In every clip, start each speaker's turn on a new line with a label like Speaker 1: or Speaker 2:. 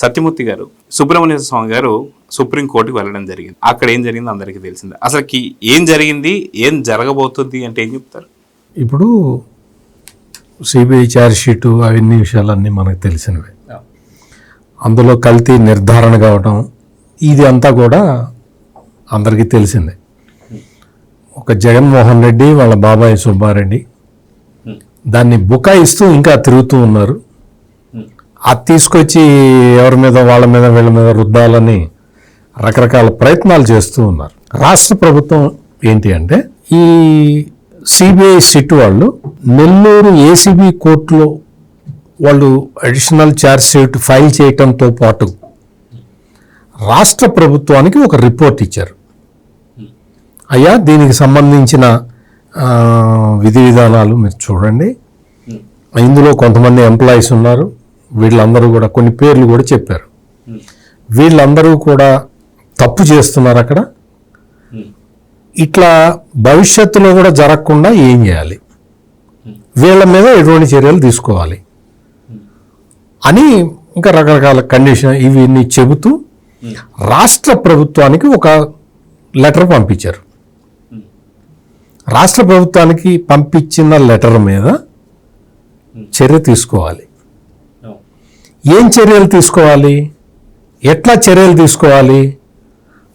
Speaker 1: సత్యమూర్తి గారు, సుబ్రహ్మణ్య స్వామి గారు సుప్రీంకోర్టుకి వెళ్ళడం జరిగింది. అక్కడ ఏం జరిగిందో అందరికీ తెలిసిందే. అసలుకి ఏం జరిగింది, ఏం జరగబోతుంది అంటే ఏం చెప్తారు?
Speaker 2: ఇప్పుడు సిబిఐ ఛార్జ్ షీటు అవన్నీ విషయాలన్నీ మనకు తెలిసినవే. అందులో కల్తీ నిర్ధారణ కావటం ఇది అంతా కూడా అందరికీ తెలిసిందే. ఒక జగన్మోహన్ రెడ్డి వాళ్ళ బాబాయ్ సుబ్బారెడ్డి దాన్ని బుకాయిస్తూ ఇంకా తిరుగుతూ ఉన్నారు. అది తీసుకొచ్చి ఎవరి మీద వాళ్ళ మీద వీళ్ళ మీద రుద్దాలని రకరకాల ప్రయత్నాలు చేస్తూ ఉన్నారు. రాష్ట్ర ప్రభుత్వం ఏంటి అంటే ఈ సిబిఐ సిట్ వాళ్ళు నెల్లూరు ఏసీబీ కోర్టులో వాళ్ళు అడిషనల్ ఛార్జ్ షీట్ ఫైల్ చేయటంతో పాటు రాష్ట్ర ప్రభుత్వానికి ఒక రిపోర్ట్ ఇచ్చారు. అయ్యా దీనికి సంబంధించిన విధి విధానాలు మీరు చూడండి. ఇందులో కొంతమంది ఎంప్లాయీస్ ఉన్నారు, వీళ్ళందరూ కూడా కొన్ని పేర్లు కూడా చెప్పారు. వీళ్ళందరూ కూడా తప్పు చేస్తున్నారు. అక్కడ ఇట్లా భవిష్యత్తులో కూడా జరగకుండా ఏం చేయాలి, వీళ్ళ మీద ఎటువంటి చర్యలు తీసుకోవాలి అని ఇంకా రకరకాల కండిషన్ ఇవన్నీ చెబుతూ రాష్ట్ర ప్రభుత్వానికి ఒక లెటర్ పంపించారు. రాష్ట్ర ప్రభుత్వానికి పంపించిన లెటర్ మీద చర్య తీసుకోవాలి. ఏం చర్యలు తీసుకోవాలి, ఎట్లా చర్యలు తీసుకోవాలి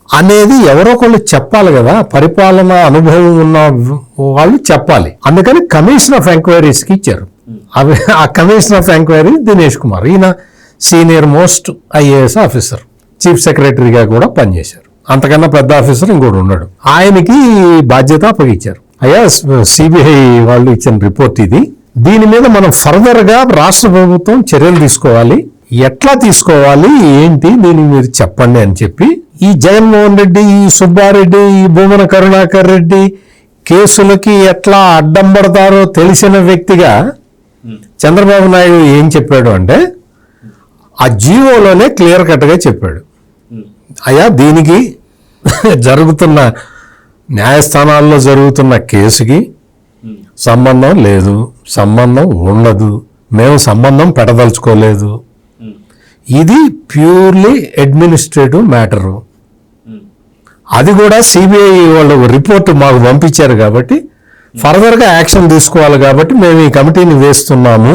Speaker 2: అనేది ఎవరో ఒకళ్ళు చెప్పాలి కదా. పరిపాలన అనుభవం ఉన్న వాళ్ళు చెప్పాలి. అందుకని కమిషన్ ఆఫ్ ఎంక్వైరీస్కి ఇచ్చారు. ఆ commission of enquiry Dinesh Kumar, ఈయన senior most IAS officer, chief సెక్రటరీగా కూడా పనిచేశారు. అంతకన్నా పెద్ద ఆఫీసర్ ఇంకోటి ఉన్నాడు. ఆయనకి బాధ్యత అప్పగించారు. అయ్యా సిబిఐ వాళ్ళు ఇచ్చిన రిపోర్ట్ ఇది, దీని మీద మనం ఫర్దర్గా రాష్ట్ర ప్రభుత్వం చర్యలు తీసుకోవాలి, ఎట్లా తీసుకోవాలి ఏంటి దీనికి మీరు చెప్పండి అని చెప్పి ఈ జగన్మోహన్ రెడ్డి, ఈ సుబ్బారెడ్డి, ఈ భూమన కరుణాకర్ రెడ్డి కేసులకి ఎట్లా అడ్డం పడతారో తెలిసిన వ్యక్తిగా చంద్రబాబు నాయుడు ఏం చెప్పాడు అంటే ఆ జీవోలోనే క్లియర్ కట్గా చెప్పాడు. అయ్యా దీనికి జరుగుతున్న న్యాయస్థానాల్లో జరుగుతున్న కేసుకి సంబంధం లేదు, సంబంధం ఉండదు, మేము సంబంధం పెట్టదలుచుకోలేదు, ఇది ప్యూర్లీ అడ్మినిస్ట్రేటివ్ మ్యాటరు. అది కూడా సిబిఐ వాళ్ళు రిపోర్ట్ మాకు పంపించారు కాబట్టి ఫర్దర్గా యాక్షన్ తీసుకోవాలి కాబట్టి మేము ఈ కమిటీని వేస్తున్నాము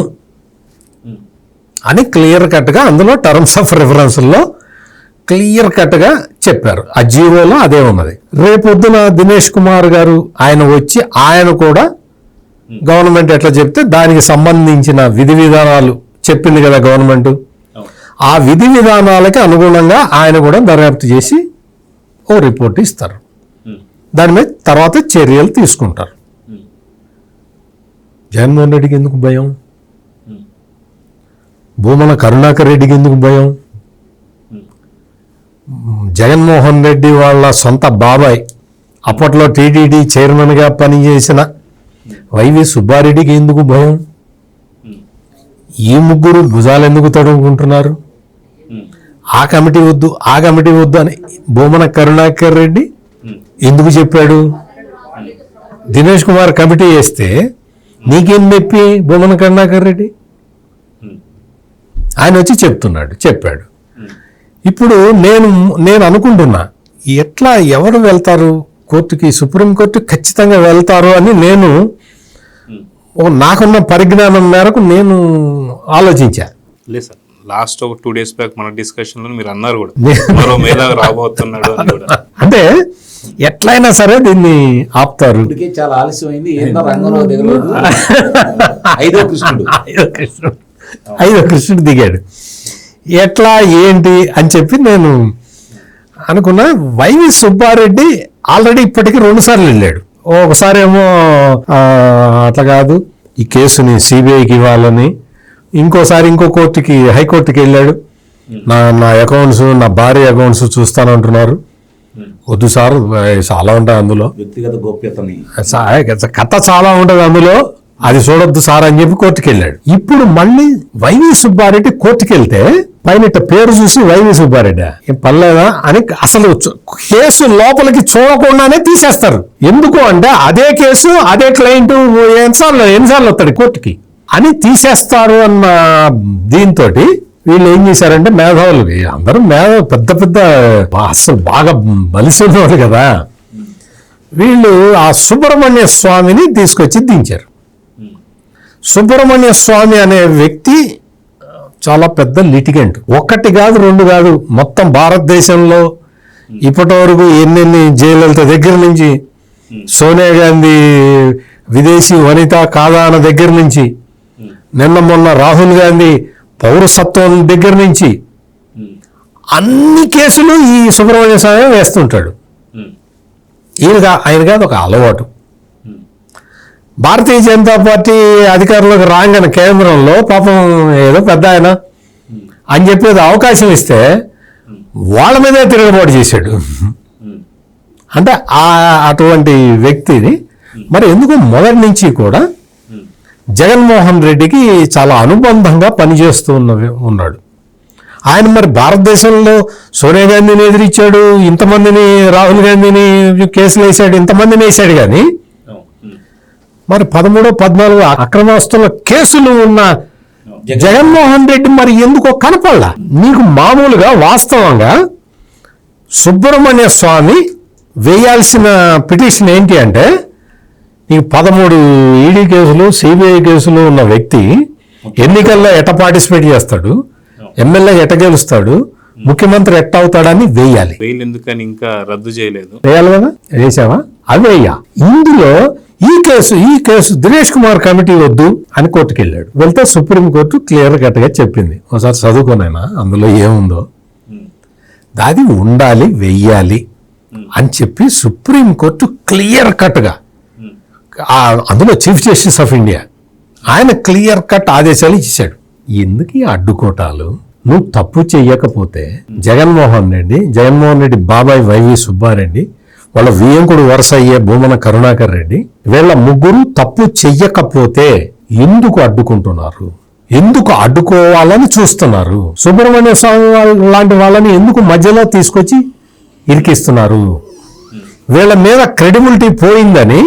Speaker 2: అని క్లియర్ కట్గా అందులో టర్మ్స్ ఆఫ్ రిఫరెన్స్లో క్లియర్ కట్గా చెప్పారు. ఆ జీవోలో అదే ఉన్నది. రేపొద్దున దినేష్ కుమార్ గారు ఆయన వచ్చి ఆయన కూడా గవర్నమెంట్ ఎట్లా చెప్తే దానికి సంబంధించిన విధి విధానాలు చెప్పింది కదా గవర్నమెంట్, ఆ విధి విధానాలకి అనుగుణంగా ఆయన కూడా దర్యాప్తు చేసి ఓ రిపోర్ట్ ఇస్తారు. దాని మీద తర్వాత చర్యలు తీసుకుంటారు. జగన్మోహన్ రెడ్డికి ఎందుకు భయం, భూమన కరుణాకర్ రెడ్డికి ఎందుకు భయం? జగన్మోహన్ రెడ్డి వాళ్ళ సొంత బాబాయ్ అప్పట్లో టీటీడీ చైర్మన్గా పనిచేసిన వైవి సుబ్బారెడ్డికి ఎందుకు భయం? ఈ ముగ్గురు భుజాలు ఎందుకు తడుముకుంటున్నారు? ఆ కమిటీ వద్దు, ఆ కమిటీ వద్దు అని భూమన కరుణాకర్ రెడ్డి ఎందుకు చెప్పాడు? దినేష్ కుమార్ కమిటీ వేస్తే నీకేం నొప్పి భూమన కరుణాకర్ రెడ్డి? ఆయన వచ్చి చెప్పాడు. ఇప్పుడు నేను అనుకుంటున్నా ఎట్లా ఎవరు వెళ్తారు కోర్టుకి, సుప్రీంకోర్టు ఖచ్చితంగా వెళ్తారు అని నేను నాకున్న పరిజ్ఞానం మేరకు నేను ఆలోచించా.
Speaker 1: లేదు సార్, లాస్ట్ ఒక 2 days బ్యాక్ మన డిస్కషన్లో మీరు అన్నారు కూడా మరో మేధావి రాబోతున్నాడు అని కూడా.
Speaker 2: అంటే ఎట్లయినా సరే దీన్ని ఆపుతారు.
Speaker 3: చాలా ఆలస్యమైంది, రంగంలో దిగలేదు. ఐదో
Speaker 2: కృష్ణుడు దిగాడు. ఎట్లా ఏంటి అని చెప్పి నేను అనుకున్నా. వైవి సుబ్బారెడ్డి ఆల్రెడీ ఇప్పటికీ 2 సార్లు వెళ్ళాడు. ఒకసారి ఏమో అట్లా కాదు ఈ కేసుని సిబిఐకి ఇవ్వాలని, ఇంకోసారి ఇంకో కోర్టుకి హైకోర్టుకి వెళ్ళాడు. నా అకౌంట్స్, నా భార్య అకౌంట్స్ చూస్తానంటున్నారు. వద్దు సార్, చాలా ఉంటాయి అందులో,
Speaker 3: వ్యక్తిగత గోప్యతని
Speaker 2: కథ చాలా ఉంటుంది అందులో, అది చూడొద్దు సార్ అని చెప్పి కోర్టుకి వెళ్ళాడు. ఇప్పుడు మళ్ళీ వైవి సుబ్బారెడ్డి కోర్టుకి వెళ్తే పైన పేరు చూసి వైవి సుబ్బారెడ్డి ఏం పర్లేదా అని అసలు కేసు లోపలికి చూడకుండానే తీసేస్తారు. ఎందుకు అంటే అదే కేసు అదే క్లయింట్ ఎన్నిసార్లు వస్తాడు కోర్టుకి అని తీసేస్తారు అన్న దీంతో వీళ్ళు ఏం చేశారంటే మేధావులు, అందరూ పెద్ద పెద్ద అసలు బాగా బలిసినవాళ్ళు కదా, వీళ్ళు ఆ సుబ్రహ్మణ్య స్వామిని తీసుకొచ్చి దించారు. సుబ్రహ్మణ్య స్వామి అనే వ్యక్తి చాలా పెద్ద లిటిగెంట్. ఒకటి కాదు, రెండు కాదు, మొత్తం భారతదేశంలో ఇప్పటి వరకు ఎన్నెన్ని జయలలిత దగ్గర నుంచి, సోనియా గాంధీ విదేశీ వనిత కాదా అన్న దగ్గర నుంచి, నిన్న మొన్న రాహుల్ గాంధీ పౌరసత్వం దగ్గర నుంచి అన్ని కేసులు ఈ సుబ్రహ్మణ్య స్వామి వేస్తుంటాడు. ఆయన కాదు, ఒక అలవాటు. భారతీయ జనతా పార్టీ అధికారంలోకి రాగానే కేంద్రంలో పాపం ఏదో పెద్ద ఆయన అని చెప్పేది అవకాశం ఇస్తే వాళ్ళ మీదే తిరగబాటు చేశాడు. అంటే అటువంటి వ్యక్తిని మరి ఎందుకు మొదటి నుంచి కూడా జగన్మోహన్ రెడ్డికి చాలా అనుబంధంగా పనిచేస్తూ ఉన్నాడు. ఆయన మరి భారతదేశంలో సోనియా గాంధీని ఎదిరించాడు, ఇంతమందిని రాహుల్ గాంధీని కేసులు వేసాడు, ఇంతమందిని వేసాడు, కానీ మరి 13, 14 అక్రమాస్తుల కేసులు ఉన్న జగన్మోహన్ రెడ్డి మరి ఎందుకో కనపడలా. నీకు మామూలుగా వాస్తవంగా సుబ్రహ్మణ్య స్వామి వేయాల్సిన పిటిషన్ ఏంటి అంటే, నీకు 13 ఈడీ కేసులు, సిబిఐ కేసులు ఉన్న వ్యక్తి ఎన్నికల్లో ఎట్ట పార్టిసిపేట్ చేస్తాడు, ఎమ్మెల్యే ఎట్ట గెలుస్తాడు, ముఖ్యమంత్రి ఎట్ట అవుతాడని వేయాలి.
Speaker 1: బెయిల్ ఎందుకని ఇంకా రద్దు చేయలేదు?
Speaker 2: వేయాలి కదా, వేసావా? అవి వేయ. ఇందులో ఈ కేసు దినేష్ కుమార్ కమిటీ వద్దు అని కోర్టుకు వెళ్ళాడు. వెళ్తే సుప్రీంకోర్టు క్లియర్ కట్ గా చెప్పింది, ఒకసారి చదువుకోనైనా అందులో ఏముందో, అది ఉండాలి, వెయ్యాలి అని చెప్పి సుప్రీంకోర్టు క్లియర్ కట్ గా, అందులో చీఫ్ జస్టిస్ ఆఫ్ ఇండియా ఆయన క్లియర్ కట్ ఆదేశాలు ఇచ్చాడు. ఎందుకు ఈ అడ్డుకోటాలు? నువ్వు తప్పు చెయ్యకపోతే జగన్మోహన్ రెడ్డి బాబాయ్ వైవి సుబ్బారెడ్డి, వాళ్ళ వియంకుడు వరుస అయ్యే భూమన కరుణాకర్ రెడ్డి, వీళ్ళ ముగ్గురు తప్పు చెయ్యకపోతే ఎందుకు అడ్డుకుంటున్నారు? ఎందుకు అడ్డుకోవాలని చూస్తున్నారు? సుబ్రహ్మణ్య స్వామి లాంటి వాళ్ళని ఎందుకు మధ్యలో తీసుకొచ్చి ఇరికిస్తున్నారు? వీళ్ళ మీద క్రెడిబిలిటీ పోయిందని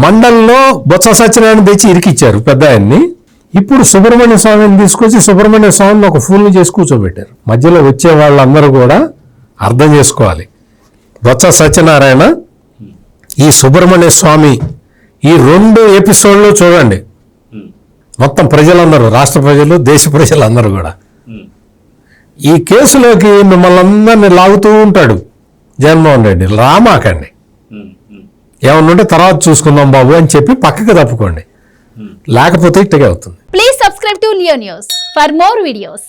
Speaker 2: మండల్లో బొత్స సత్యనారాయణ తెచ్చి ఇరికిచ్చారు పెద్ద ఆయన్ని. ఇప్పుడు సుబ్రహ్మణ్య స్వామిని తీసుకొచ్చి సుబ్రహ్మణ్య స్వామిని ఒక ఫూల్ని చేసి కూర్చోబెట్టారు. మధ్యలో వచ్చే వాళ్ళందరూ కూడా అర్థం చేసుకోవాలి, బొత్స సత్యనారాయణ, ఈ సుబ్రహ్మణ్య స్వామి ఈ 2 ఎపిసోడ్లు చూడండి. మొత్తం ప్రజలందరూ, రాష్ట్ర ప్రజలు, దేశ ప్రజలందరూ కూడా ఈ కేసులోకి మిమ్మల్ని అందరినీ లాగుతూ ఉంటాడు జగన్మోహన్ రెడ్డి. రామాకండి, ఏమన్నా ఉంటే తర్వాత చూసుకుందాం బాబు అని చెప్పి పక్కకి తప్పుకోండి, లేకపోతే ఇట్టగే అవుతుంది.
Speaker 4: Please subscribe to Leo news for more videos.